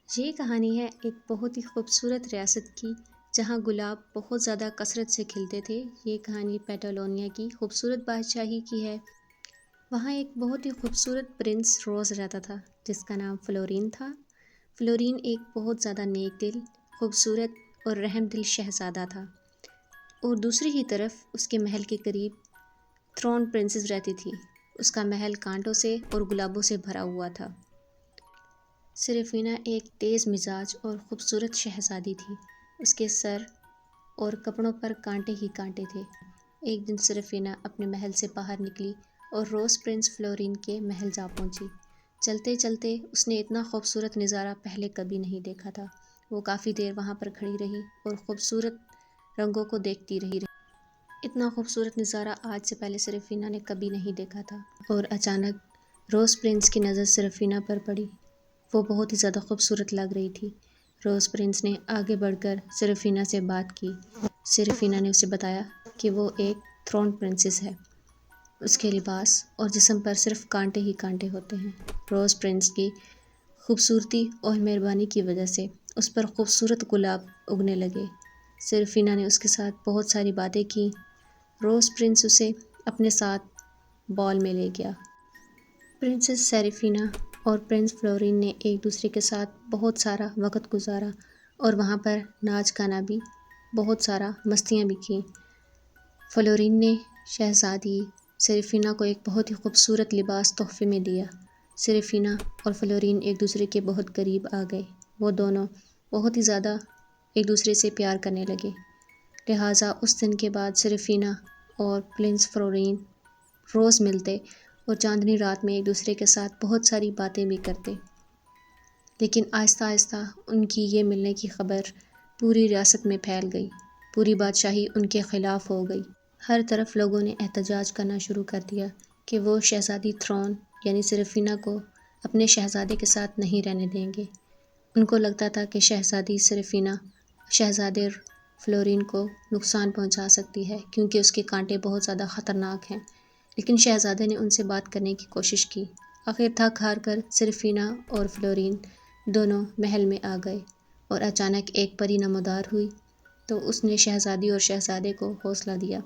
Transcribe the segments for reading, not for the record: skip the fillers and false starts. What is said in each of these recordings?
یہ کہانی ہے ایک بہت ہی خوبصورت ریاست کی جہاں گلاب بہت زیادہ کثرت سے کھلتے تھے۔ یہ کہانی پیٹالونیا کی خوبصورت بادشاہی کی ہے۔ وہاں ایک بہت ہی خوبصورت پرنس روز رہتا تھا جس کا نام فلورین تھا۔ فلورین ایک بہت زیادہ نیک دل، خوبصورت اور رحم دل شہزادہ تھا، اور دوسری ہی طرف اس کے محل کے قریب تھرون پرنسس رہتی تھی۔ اس کا محل کانٹوں سے اور گلابوں سے بھرا ہوا تھا۔ سیریفینا ایک تیز مزاج اور خوبصورت شہزادی تھی۔ اس کے سر اور کپڑوں پر کانٹے ہی کانٹے تھے۔ ایک دن سیریفینا اپنے محل سے باہر نکلی اور روز پرنس فلورین کے محل جا پہنچی۔ چلتے چلتے اس نے اتنا خوبصورت نظارہ پہلے کبھی نہیں دیکھا تھا۔ وہ کافی دیر وہاں پر کھڑی رہی اور خوبصورت رنگوں کو دیکھتی رہی۔ اتنا خوبصورت نظارہ آج سے پہلے سیریفینا نے کبھی نہیں دیکھا تھا، اور اچانک روز پرنس کی نظر سیریفینا پر پڑی۔ وہ بہت ہی زیادہ خوبصورت لگ رہی تھی۔ روز پرنس نے آگے بڑھ کر سیریفینا سے بات کی۔ سیریفینا نے اسے بتایا کہ وہ ایک تھرون پرنسس ہے۔ اس کے لباس اور جسم پر صرف کانٹے ہی کانٹے ہوتے ہیں۔ روز پرنس کی خوبصورتی اور مہربانی کی وجہ سے اس پر خوبصورت گلاب اگنے لگے۔ سیریفینا نے اس کے ساتھ بہت ساری باتیں کیں۔ روز پرنس اسے اپنے ساتھ بال میں لے گیا۔ پرنسس سیریفینا اور پرنس فلورین نے ایک دوسرے کے ساتھ بہت سارا وقت گزارا، اور وہاں پر ناچ گانا بھی، بہت سارا مستیاں بھی کیں۔ فلورین نے شہزادی سیریفینا کو ایک بہت ہی خوبصورت لباس تحفے میں دیا۔ سیریفینا اور فلورین ایک دوسرے کے بہت قریب آ گئے۔ وہ دونوں بہت ہی زیادہ ایک دوسرے سے پیار کرنے لگے۔ لہٰذا اس دن کے بعد سیریفینا اور پرنس فلورین روز ملتے اور چاندنی رات میں ایک دوسرے کے ساتھ بہت ساری باتیں بھی کرتے۔ لیکن آہستہ آہستہ ان کی یہ ملنے کی خبر پوری ریاست میں پھیل گئی۔ پوری بادشاہی ان کے خلاف ہو گئی۔ ہر طرف لوگوں نے احتجاج کرنا شروع کر دیا کہ وہ شہزادی تھرون یعنی سیریفینا کو اپنے شہزادے کے ساتھ نہیں رہنے دیں گے۔ ان کو لگتا تھا کہ شہزادی سیریفینا شہزادے فلورین کو نقصان پہنچا سکتی ہے، کیونکہ اس کے کانٹے بہت زیادہ خطرناک ہیں۔ لیکن شہزادے نے ان سے بات کرنے کی کوشش کی۔ آخر تھک ہار کر سیریفینا اور فلورین دونوں محل میں آ گئے، اور اچانک ایک پری نمودار ہوئی تو اس نے شہزادی اور شہزادے کو حوصلہ دیا۔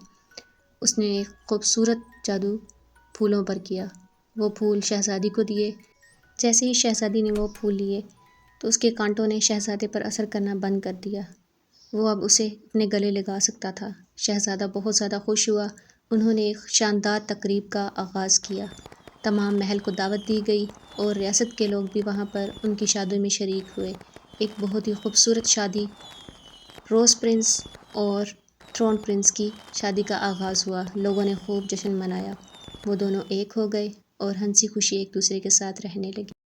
اس نے ایک خوبصورت جادو پھولوں پر کیا۔ وہ پھول شہزادی کو دیے۔ جیسے ہی شہزادی نے وہ پھول لیے تو اس کے کانٹوں نے شہزادے پر اثر کرنا بند کر دیا۔ وہ اب اسے اپنے گلے لگا سکتا تھا۔ شہزادہ بہت زیادہ خوش ہوا۔ انہوں نے ایک شاندار تقریب کا آغاز کیا۔ تمام محل کو دعوت دی گئی، اور ریاست کے لوگ بھی وہاں پر ان کی شادی میں شریک ہوئے۔ ایک بہت ہی خوبصورت شادی، روز پرنس اور تھرون پرنس کی شادی کا آغاز ہوا۔ لوگوں نے خوب جشن منایا۔ وہ دونوں ایک ہو گئے اور ہنسی خوشی ایک دوسرے کے ساتھ رہنے لگے۔